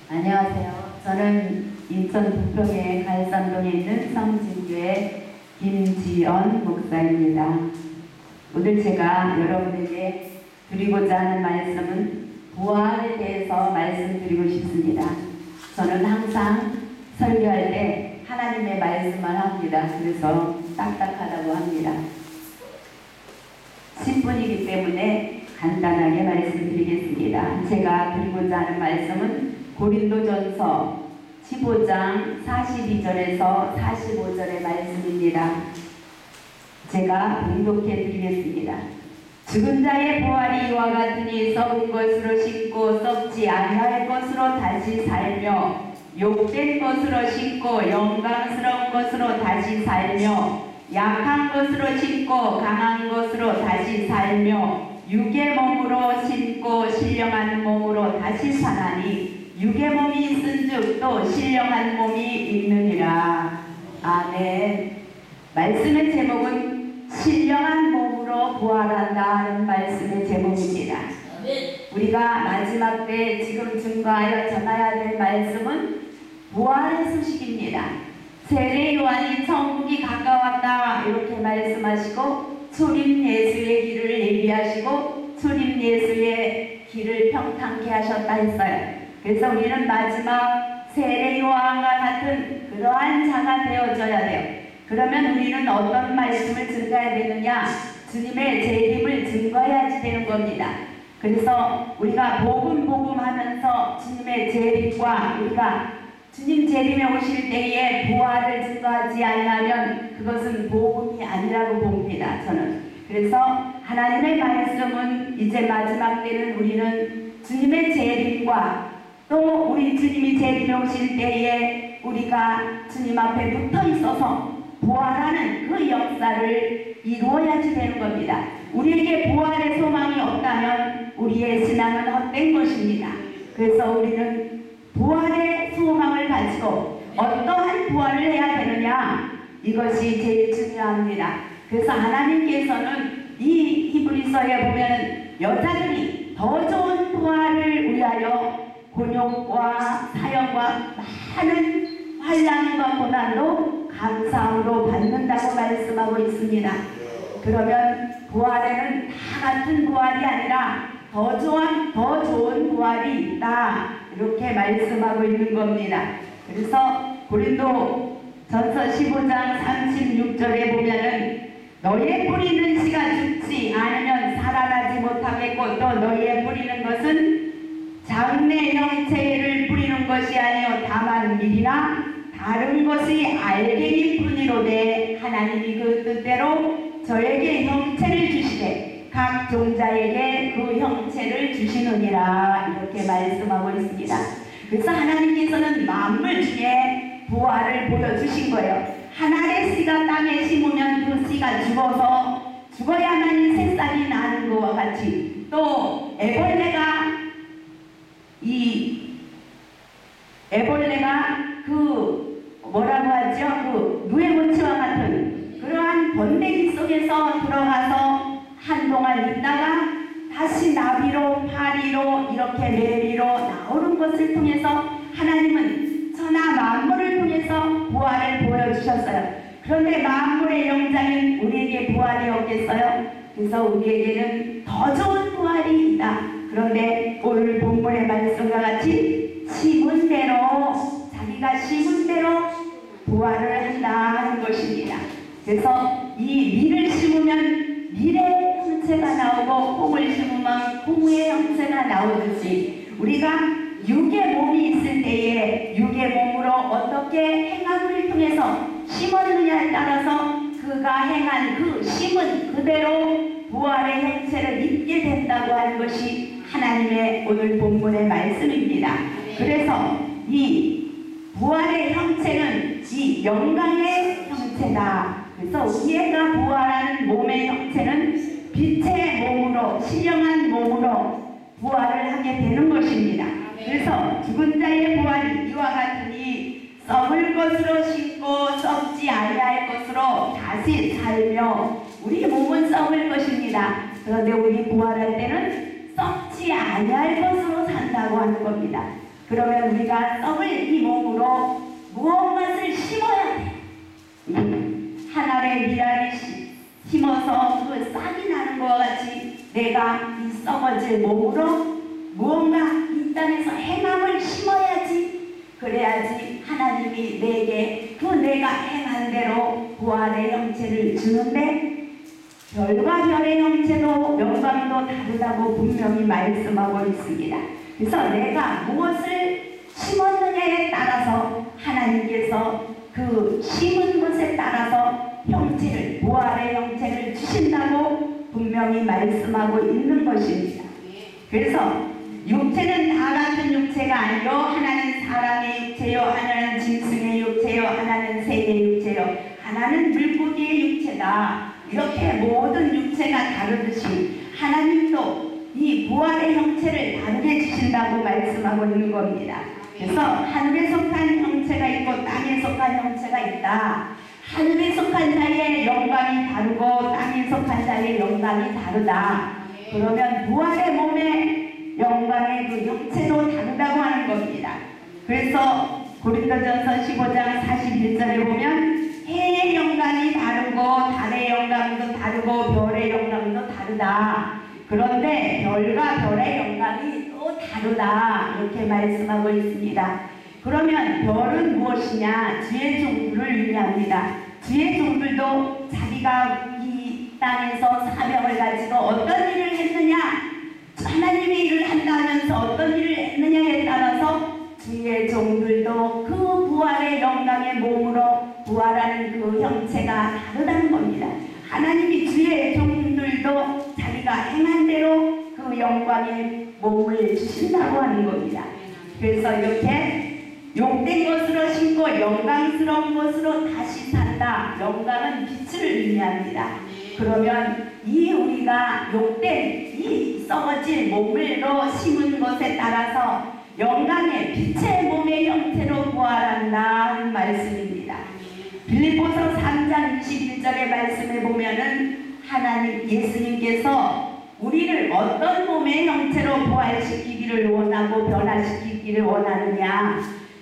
안녕하세요. 저는 인천 부평의 갈산동에 있는 성진교회 김지연 목사입니다. 오늘 제가 여러분에게 드리고자 하는 말씀은 부활에 대해서 말씀드리고 싶습니다. 저는 항상 설교할 때 하나님의 말씀만 합니다. 그래서 딱딱하다고 합니다. 10분이기 때문에 간단하게 말씀드리겠습니다. 제가 드리고자 하는 말씀은 고린도전서 15장 42절에서 45절의 말씀입니다. 제가 봉독해 드리겠습니다. 죽은 자의 부활이 이와 같으니 썩은 것으로 씻고 썩지 아니할 것으로 다시 살며 욕된 것으로 씻고 영광스러운 것으로 다시 살며 약한 것으로 씻고 강한 것으로 다시 살며 육의 몸으로 신고 신령한 몸으로 다시 사나니 육의 몸이 있은즉 또 신령한 몸이 있느니라. 아멘. 말씀의 제목은 신령한 몸으로 부활한다 하는 말씀의 제목입니다. 우리가 마지막 때 지금 증거하여 전해야 될 말씀은 부활의 소식입니다. 세례 요한이 천국이 가까웠다 이렇게 말씀하시고 초림 예수의 길을 예비하시고 초림 예수의 길을 평탄케 하셨다 했어요. 그래서 우리는 마지막 세례 요한과 같은 그러한 자가 되어져야 돼요. 그러면 우리는 어떤 말씀을 증거해야 되느냐? 주님의 재림을 증거해야지 되는 겁니다. 그래서 우리가 복음 하면서 주님의 재림과 우리가 주님 재림에 오실 때에 부활을 증거하지 않으면 그것은 복음이 아니라고 봅니다. 저는. 그래서 하나님의 말씀은 이제 마지막 때는 우리는 주님의 재림과 또 우리 주님이 재림에 오실 때에 우리가 주님 앞에 붙어 있어서 부활하는 그 역사를 이루어야지 되는 겁니다. 우리에게 부활의 소망이 없다면 우리의 신앙은 헛된 것입니다. 그래서 우리는 부활의 소망을 가지고 어떠한 부활을 해야 되느냐, 이것이 제일 중요합니다. 그래서 하나님께서는 이 히브리서에 보면 여자들이 더 좋은 부활을 위하여 곤욕과 사형과 많은 환난과 고난도 감사함으로 받는다고 말씀하고 있습니다. 그러면 부활에는 다 같은 부활이 아니라 더 좋은 부활이 있다 이렇게 말씀하고 있는 겁니다. 그래서 고린도 전서 15장 36절에 보면은 너의 뿌리는 씨가 죽지 않으면 살아나지 못하겠고 또 너의 뿌리는 것은 장래 형체를 뿌리는 것이 아니요 다만 밀이나 다른 것이 알갱이 뿐이로되 하나님이 그 뜻대로 저에게 형체를 주시되 각 종자에게 그 형체를 주시느니라 이렇게 말씀하고 있습니다. 그래서 하나님께서는 만물 중에 부활을 보여주신 거예요. 하나의 씨가 땅에 심으면 그 씨가 죽어야만 새싹이 나는 것과 같이 또 애벌레가 뭐라고 하죠? 그 누에모치와 같은 그러한 번데기 속에서 들어가서 한동안 있다가 다시 나비로 파리로 이렇게 매미로 나오는 것을 통해서 하나님은 천하 만물을 통해서 부활을 보여주셨어요. 그런데 만물의 영장인 우리에게 부활이 없겠어요? 그래서 우리에게는 더 좋은 부활이 있다. 그런데 오늘 본문의 말씀과 같이 심은 대로 자기가 심은 대로 부활을 한다 하는 것입니다. 그래서 이 밀을 심으면 밀의 형체가 나오고 콩을 심으면 콩의 형체가 나오듯이 우리가 육의 몸이 있을 때에 육의 몸으로 어떻게 행함을 통해서 심었느냐에 따라서 그가 행한 그 심은 그대로 부활의 형체를 입게 된다고 하는 것이 하나님의 오늘 본문의 말씀입니다. 그래서 이 부활의 형체는 이 영광의 형체다. 그래서 우리가 부활하는 몸의 형체는 빛의 몸으로 신령한 몸으로 부활을 하게 되는 것입니다. 그래서 죽은 자의 부활이 이와 같으니 썩을 것으로 씻고 썩지 아니할 것으로 다시 살며 우리 몸은 썩을 것입니다. 그런데 우리 부활할 때는 썩지 아니할 것으로 산다고 하는 겁니다. 그러면 우리가 썩을 이 몸으로 무엇을 심어야 돼? 한 알의 미랄이 심어서 그 싹이 나는 것과 같이 내가 이 썩어질 몸으로 무언가 이 땅에서 행함을 심어야지. 그래야지 하나님이 내게 그 내가 행한 대로 부활의 형체를 주는데, 별과 별의 형체도 영광도 다르다고 분명히 말씀하고 있습니다. 그래서 내가 무엇을 심었느냐에 따라서 하나님께서 그 심은 것에 따라서 형체를, 부활의 형체를 주신다고 분명히 말씀하고 있는 것입니다. 그래서 육체는 다 같은 육체가 아니요, 하나는 사람의 육체요, 하나는 짐승의 육체요, 하나는 새의 육체요, 하나는 물고기의 육체다. 이렇게 모든 육체가 다르듯이 하나님도 이 부활의 형체를 다르게 주신다고 말씀하고 있는 겁니다. 그래서 하늘에 속한 형체가 있고 땅에 속한 형체가 있다. 하늘에 속한 자의 영광이 다르고 땅에 속한 자의 영광이 다르다. 그러면 부활의 몸의 영광의 그 형체도 다르다고 하는 겁니다. 그래서 고린도전서 15장 41절에 보면 해의 영광이 다르고 달의 영광도 다르고 별의 영광도 다르다. 그런데 별과 별의 영광이 또 다르다. 이렇게 말씀하고 있습니다. 그러면 별은 무엇이냐? 주의 종들을 의미합니다. 주의 종들도 자기가 이 땅에서 사명을 가지고 어떤 일을 했느냐, 하나님의 일을 한다면서 어떤 일을 했느냐에 따라서 주의 종들도 그 부활의 영광의 몸으로 부활하는 그 형체가 다르다는 겁니다. 하나님이 주의 종들도 자기가 행한 대로 그 영광의 몸을 주신다고 하는 겁니다. 그래서 이렇게 욕된 것으로 심고 영광스러운 것으로 다시 산다. 영광은 빛을 의미합니다. 그러면 이 우리가 욕된 이 썩어질 몸으로 심은 것에 따라서 영광의 빛의 몸의 형태로 부활한다는 말씀입니다. 빌립보서 3장 21절의 말씀에 보면은 하나님 예수님께서 우리를 어떤 몸의 형태로 부활시키기를 원하고 변화시키기를 원하느냐,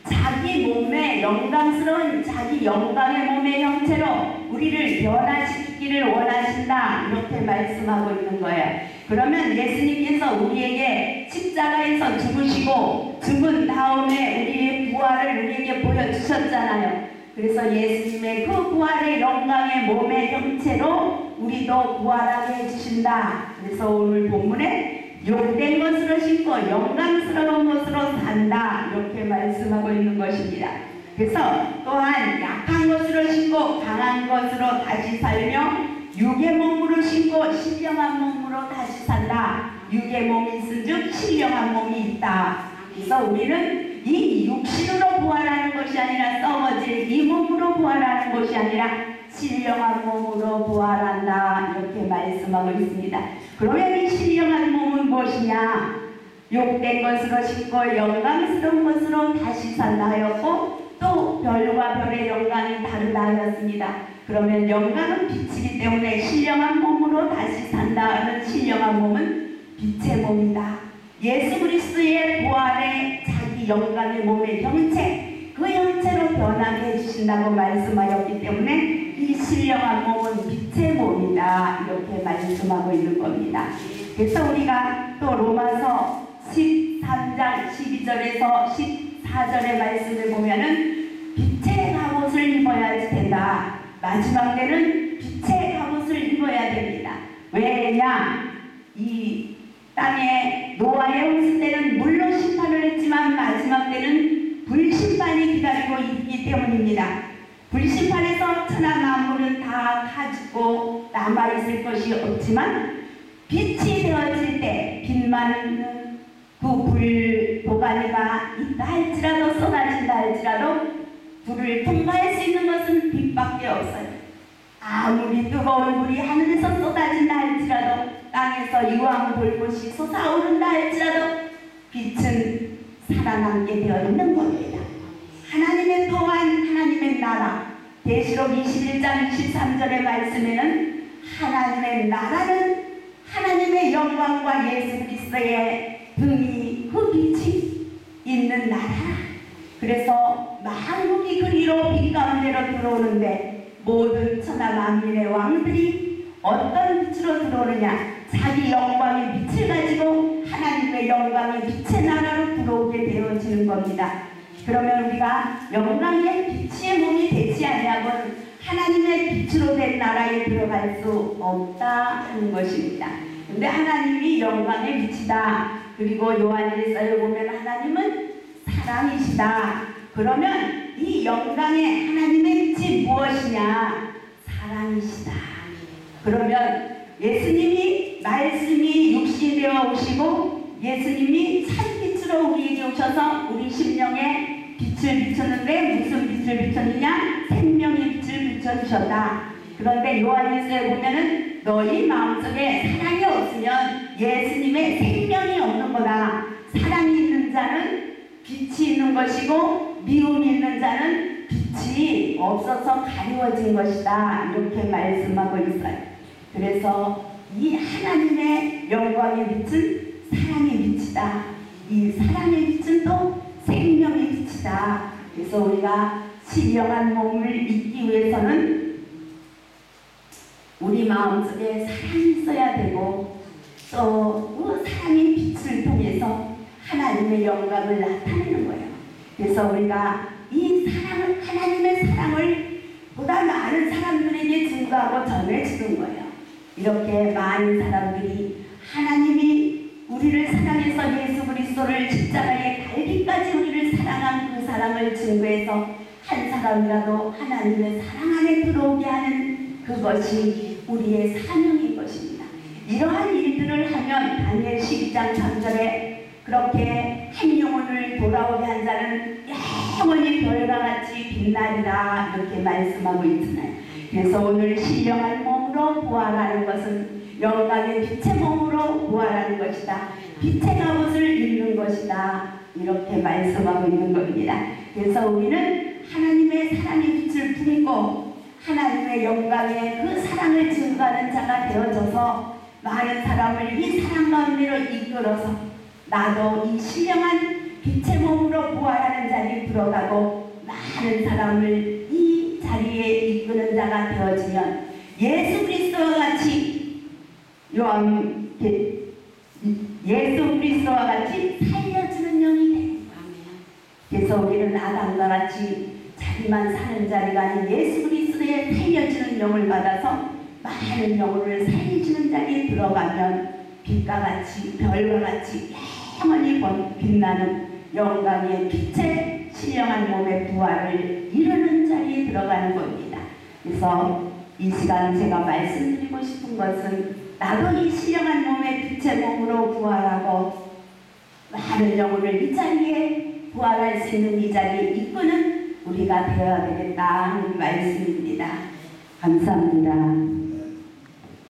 자기 몸의 영광스러운 자기 영광의 몸의 형태로 우리를 변화시키기를 원하신다. 이렇게 말씀하고 있는 거예요. 그러면 예수님께서 우리에게 십자가에서 죽으시고 죽은 다음에 우리의 부활을 우리에게 보여주셨잖아요. 그래서 예수님의 그 부활의 영광의 몸의 형체로 우리도 부활하게 해주신다. 그래서 오늘 본문에 욕된 것으로 심고 영광스러운 것으로 산다. 이렇게 말씀하고 있는 것입니다. 그래서 또한 약한 것으로 심고 강한 것으로 다시 살며 육의 몸으로 심고 신령한 몸으로 다시 산다. 육의 몸이 있은즉 신령한 몸이 있다. 그래서 우리는 이 육신으로 부활하는 것이 아니라 썩어질 이 몸으로 부활하는 것이 아니라 신령한 몸으로 부활한다. 이렇게 말씀하고 있습니다. 그러면 이 신령한 몸은 무엇이냐? 욕된 것으로 심고 영광스러운 것으로 다시 산다 하였고, 또 별과 별의 영광이 다르다 하였습니다. 그러면 영광은 빛이기 때문에 신령한 몸으로 다시 산다 하는 신령한 몸은 빛의 몸이다. 예수 그리스도의 부활에 자기 영광의 몸의 형체, 그 형체로 변하게 해주신다고 말씀하였기 때문에 이 신령한 몸은 빛의 몸이다. 이렇게 말씀하고 있는 겁니다. 그래서 우리가 또 로마서 13장 12절에서 14절의 말씀을 보면은 빛의 갑옷을 입어야 된다. 마지막 때는 빛의 갑옷을 입어야 됩니다. 왜냐? 이 땅에 노아의 홍수 때는 물로 심판을 했지만 마지막 때는 불심판이 기다리고 있기 때문입니다. 불심판에서 천하 만물은 다 가지고 남아있을 것이 없지만 빛이 되어질 때 빛만 그 불 도가니가 있다 할지라도 쏟아진다 할지라도 불을 통과할 수 있는 것은 빛밖에 없어요. 아무리 뜨거운 불이 하늘에서 쏟아진다 할지라도 땅에서 유황 불꽃이 솟아오른다 할지라도 빛은 살아남게 되어 있는 겁니다. 하나님의 또한 하나님의 나라, 계시록 21장 23절의 말씀에는 하나님의 나라는 하나님의 영광과 예수 그리스도의 등이 그 빛이 있는 있는 나라. 그래서 만국이 그리로 빛 가운데로 들어오는데 모든 천하 만민의 왕들이 어떤 빛으로 들어오느냐? 자기 영광의 빛을 가지고 하나님의 영광의 빛의 나라로 들어오게 되어지는 겁니다. 그러면 우리가 영광의 빛의 몸이 되지 아니하고는 하나님의 빛으로 된 나라에 들어갈 수 없다 하는 것입니다. 근데 하나님이 영광의 빛이다. 그리고 요한일서에 보면 하나님은 사랑이시다. 그러면 이 영광의 하나님의 빛이 무엇이냐? 사랑이시다. 그러면 예수님이 말씀이 육신이 되어 오시고 예수님이 참빛으로 우리에게 오셔서 우리 심령에 빛을 비쳤는데 무슨 빛을 비쳤느냐? 생명의 빛을 비춰주셨다. 그런데 요한일서에 보면은 너희 마음속에 사랑이 없으면 예수님의 생명이 없는 거다. 사랑이 있는 자는 빛이 있는 것이고 미움이 있는 자는 빛이 없어서 가리워진 것이다. 이렇게 말씀하고 있어요. 그래서 이 하나님의 영광의 빛은 사랑의 빛이다. 이 사랑의 빛은 또 생명의 빛이다. 그래서 우리가 신령한 몸을 잊기 위해서는 우리 마음속에 사랑이 있어야 되고 또 그 사랑의 빛을 통해서 하나님의 영광을 나타내는 거예요. 그래서 우리가 이 사랑을, 하나님의 사랑을 보다 많은 사람들에게 증거하고 전해주는 거예요. 이렇게 많은 사람들이 하나님이 우리를 사랑해서 예수 그리스도를 십자가에 달기까지 우리를 사랑한 그 사랑을 증거해서 한 사람이라도 하나님의 사랑 안에 들어오게 하는 그것이 우리의 사명인 것입니다. 이러한 일들을 하면 다니엘 12장 3절에 그렇게 한 영혼을 돌아오게 한 자는 영원히 별과 같이 빛나리라 이렇게 말씀하고 있잖아요. 그래서 오늘 신령한 몸으로 부활하는 것은 영광의 빛의 몸으로 부활하는 것이다. 빛의 갑옷을 입는 것이다. 이렇게 말씀하고 있는 겁니다. 그래서 우리는 하나님의 사랑의 빛을 품고 하나님의 영광의 그 사랑을 증거하는 자가 되어져서 많은 사람을 이 사랑 가운데로 이끌어서 나도 이 신령한 빛의 몸으로 부활하는 자리에 들어가고 많은 사람을 이 자리에 이끄는 자가 되어지면 예수 그리스도와 같이 예수 그리스도와 같이 살려주는 영이 돼. 그래서 우리는 아담과 같이 자기만 사는 자리가 아닌 예수 그리스도의 살려주는 영을 받아서 많은 영혼을 살려주는 자리에 들어가면 빛과 같이 별과 같이 영원히 빛나는 영광의 빛의 신령한 몸의 부활을 이루는 자리에 들어가는 겁니다. 그래서 이 시간 제가 말씀드리고 싶은 것은 나도 이 신령한 몸의 빛의 몸으로 부활하고 많은 영혼을 이 자리에 부활할 수 있는 이 자리에 이끄는 우리가 되어야 되겠다 하는 말씀입니다. 감사합니다.